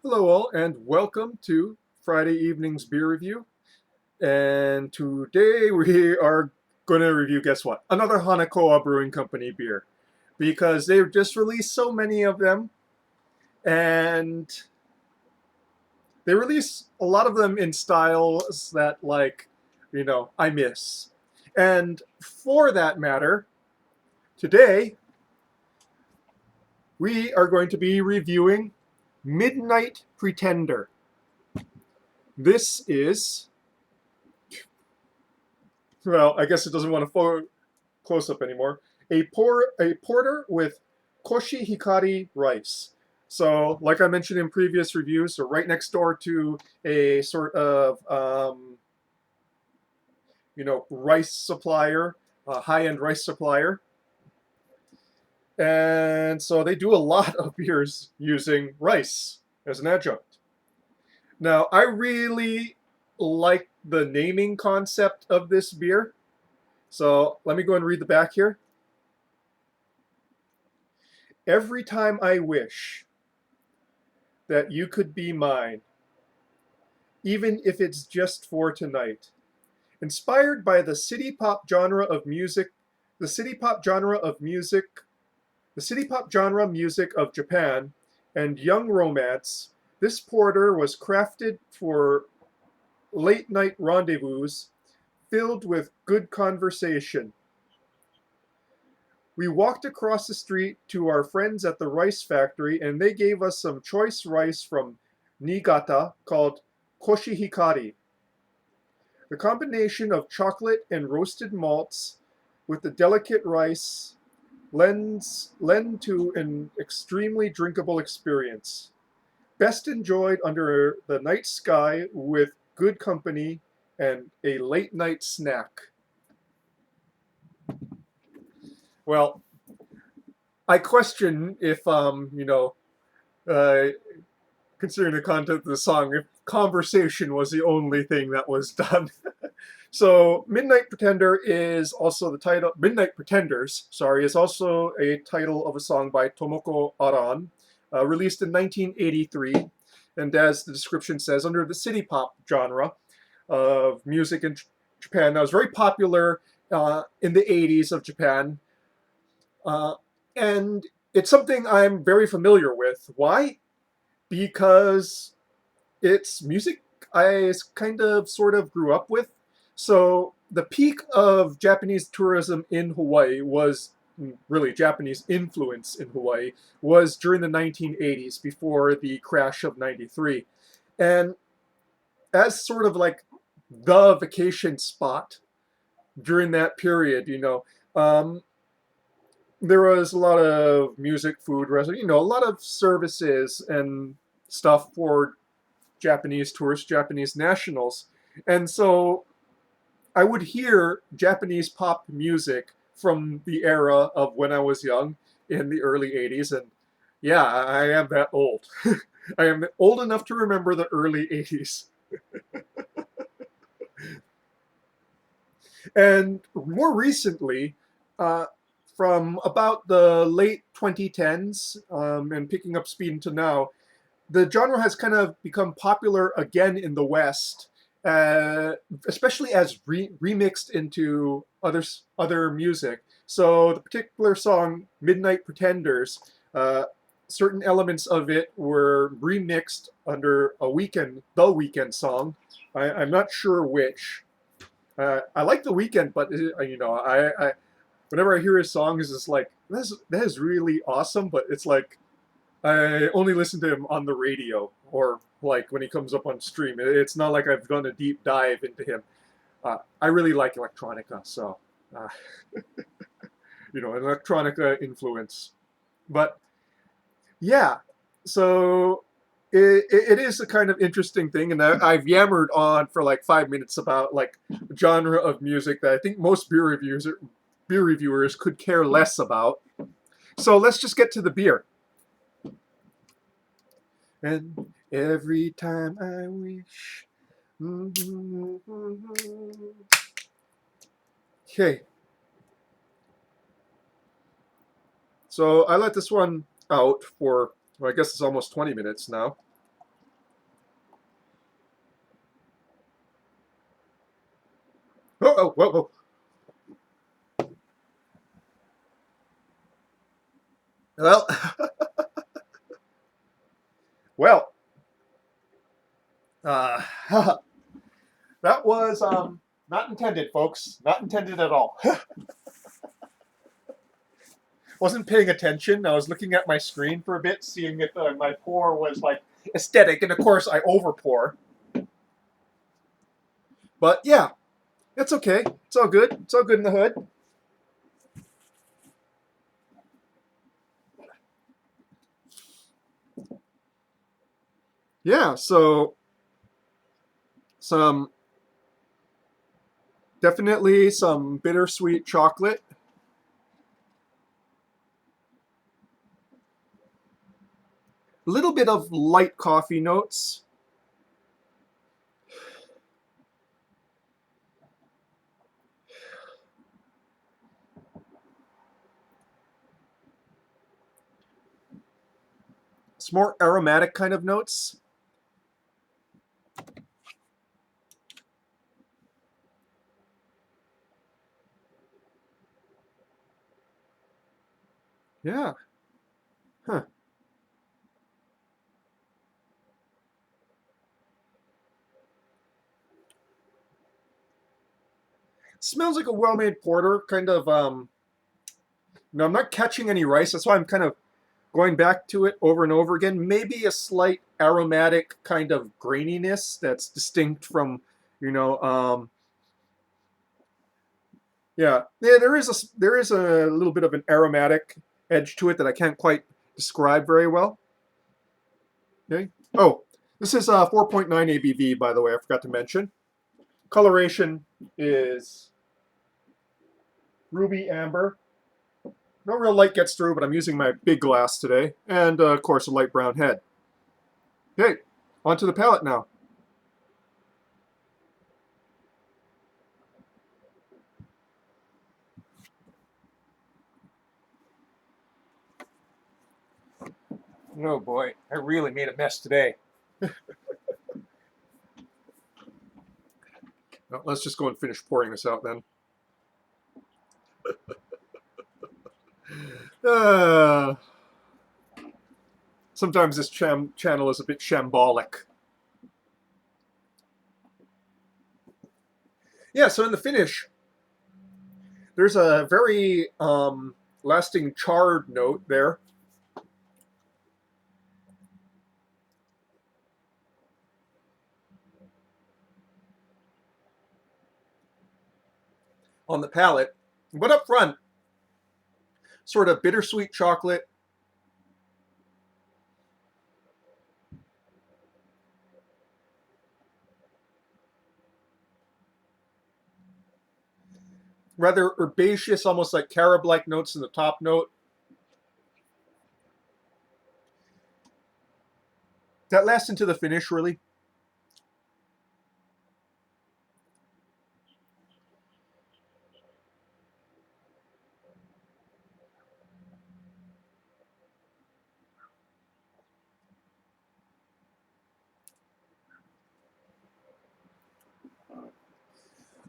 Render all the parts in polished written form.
Hello, all, and welcome to Friday evening's beer review. And today we are going to review, guess what? Another Hana Brewing Company beer. Because they've just released so many of them, and they release a lot of them in styles that, I miss. And for that matter, today we are going to be reviewing Midnight Pretender. This is well, I guess it doesn't want to close up anymore. A porter with Koshihikari rice. So, like I mentioned in previous reviews, they're right next door to a sort of rice supplier, a high-end rice supplier, and so they do a lot of beers using rice as an adjunct. Now, I really like the naming concept of this beer. So let me go and read the back here. Every time I wish that you could be mine, even if it's just for tonight. Inspired by the city pop genre of music, the city pop genre of music, the city pop genre music of Japan, and young romance, this porter was crafted for late night rendezvous filled with good conversation. We walked across the street to our friends at the rice factory, and they gave us some choice rice from Niigata called Koshihikari. The combination of chocolate and roasted malts with the delicate rice lend to an extremely drinkable experience. Best enjoyed under the night sky with good company and a late night snack. Well, I question if uh, considering the content of the song, if conversation was the only thing that was done. So, Midnight Pretender is also the title. Midnight Pretenders, sorry, is also a title of a song by Tomoko Aran, released in 1983, and as the description says, under the city pop genre of music in Japan. That was very popular in the 80s of Japan, uh, and it's something I'm very familiar with. Why? Because it's music I kind of sort of grew up with. So the peak of Japanese tourism in Hawaii was really Japanese influence in Hawaii was during the 1980s before the crash of 93. And as sort of like the vacation spot during that period, there was a lot of music, food, a lot of services and stuff for Japanese tourists, Japanese nationals. And so I would hear Japanese pop music from the era of when I was young in the early 80s. And yeah, I am that old. I am old enough to remember the early 80s. And more recently, uh, from about the late 2010s and picking up speed into now, the genre has kind of become popular again in the West, especially as remixed into other music. So the particular song "Midnight Pretenders," certain elements of it were remixed under the Weekend song. I'm not sure which. I like the Weekend, but I whenever I hear his song, is just like that is really awesome. But it's like I only listen to him on the radio or like when he comes up on stream. It's not like I've done a deep dive into him. I really like electronica, so uh, an electronica influence. But yeah, so it is a kind of interesting thing, and I've yammered on for like 5 minutes about like genre of music that I think most beer reviewers could care less about. So let's just get to the beer. And every time I wish. Okay, so I let this one out for, well, I guess it's almost 20 minutes now. Well, well, uh, that was not intended, folks. Not intended at all. Wasn't paying attention. I was looking at my screen for a bit, seeing if my pour was like aesthetic, and of course I over pour. But yeah, it's okay. It's all good. It's all good in the hood. Yeah, so some definitely some bittersweet chocolate. A little bit of light coffee notes. It's more aromatic kind of notes. Yeah. Huh. Smells like a well-made porter, kind of no, I'm not catching any rice. That's why I'm kind of going back to it over and over again. Maybe a slight aromatic kind of graininess that's distinct from, you know, yeah. There is a little bit of an aromatic edge to it that I can't quite describe very well. Okay. Oh, this is 4.9 ABV, by the way. I forgot to mention. Coloration is ruby amber. No real light gets through, but I'm using my big glass today, and of course a light brown head. Okay, onto the palate now. Oh boy, I really made a mess today. Well, let's just go and finish pouring this out then. Uh, Sometimes this channel is a bit shambolic. Yeah, so in the finish, there's a very lasting charred note there. On the palate, but up front, sort of bittersweet chocolate. Rather herbaceous, almost like carob-like notes in the top note. That lasts into the finish, really.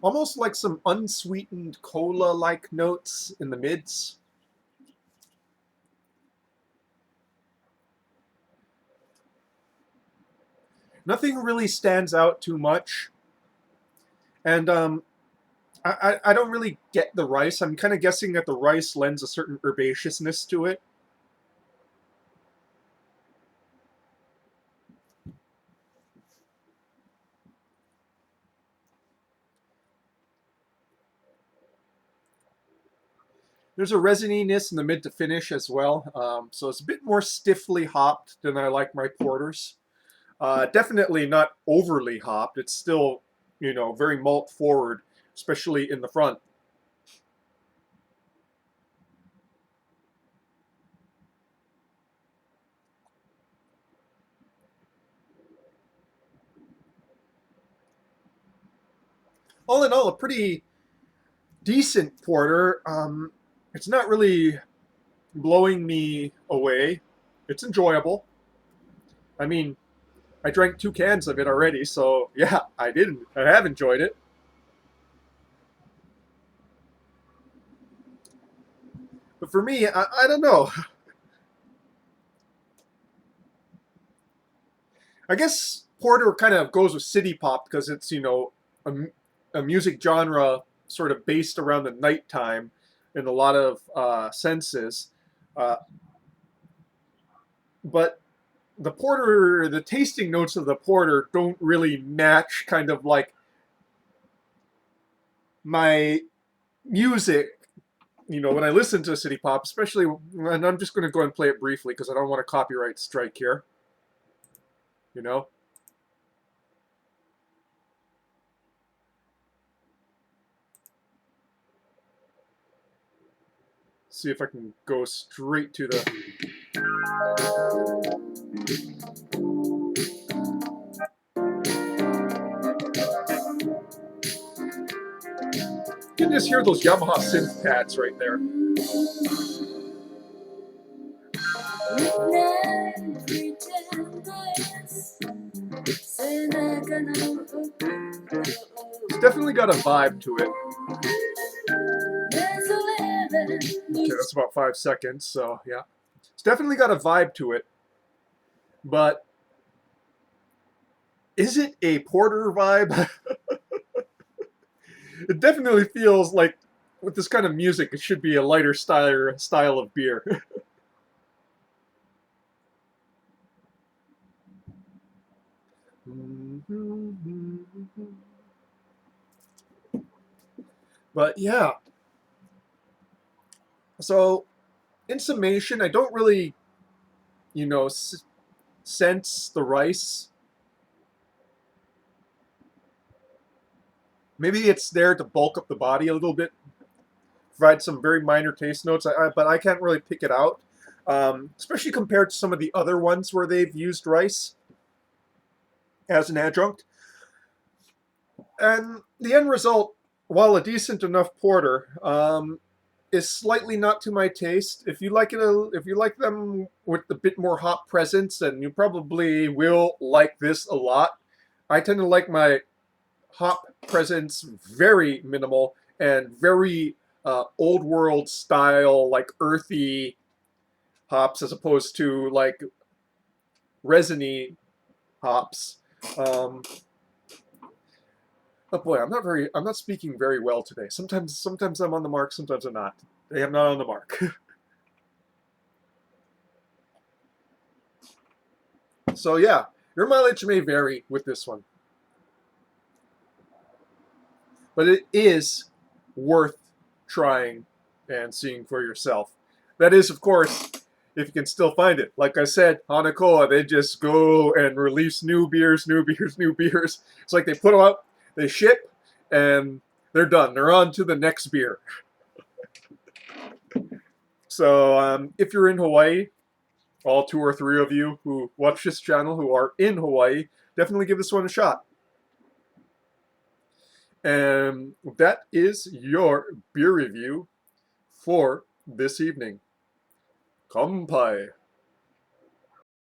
Almost like some unsweetened cola-like notes in the mids. Nothing really stands out too much. And I don't really get the rice. I'm kind of guessing that the rice lends a certain herbaceousness to it. There's a resininess in the mid to finish as well. So it's a bit more stiffly hopped than I like my porters. Definitely not overly hopped. It's still, very malt forward, especially in the front. All in all, a pretty decent porter. It's not really blowing me away. It's enjoyable. I mean, I drank 2 cans of it already, so yeah, I did. I have enjoyed it. But for me, I don't know. I guess porter kind of goes with city pop because it's, you know, a music genre sort of based around the nighttime in a lot of senses. Uh, but the porter, the tasting notes of the porter don't really match kind of like my music. You know, when I listen to city pop, especially, and I'm just going to go and play it briefly because I don't want a copyright strike here. You know, see if I can go straight to the. You can just hear those Yamaha synth pads right there. It's definitely got a vibe to it. Okay, that's about 5 seconds, so yeah. It's definitely got a vibe to it. But is it a porter vibe? It definitely feels like with this kind of music, it should be a lighter style of beer. But yeah. So, in summation, I don't really, you know, sense the rice. Maybe it's there to bulk up the body a little bit, provide some very minor taste notes, but I can't really pick it out, especially compared to some of the other ones where they've used rice as an adjunct. And the end result, while a decent enough porter, is slightly not to my taste. If you like it, if you like them with a bit more hop presence, then you probably will like this a lot. I tend to like my hop presence very minimal and very old world style, like earthy hops, as opposed to like resiny hops. Oh boy, I'm not speaking very well today. Sometimes I'm on the mark, sometimes I'm not. Today I'm not on the mark. So yeah, your mileage may vary with this one, but it is worth trying and seeing for yourself. That is, of course, if you can still find it. Like I said, Hanakoa, they just go and release new beers, new beers, new beers. It's like they put them up, they ship, and they're done. They're on to the next beer. So if you're in Hawaii, all 2 or 3 of you who watch this channel who are in Hawaii, definitely give this one a shot. And that is your beer review for this evening. Kanpai.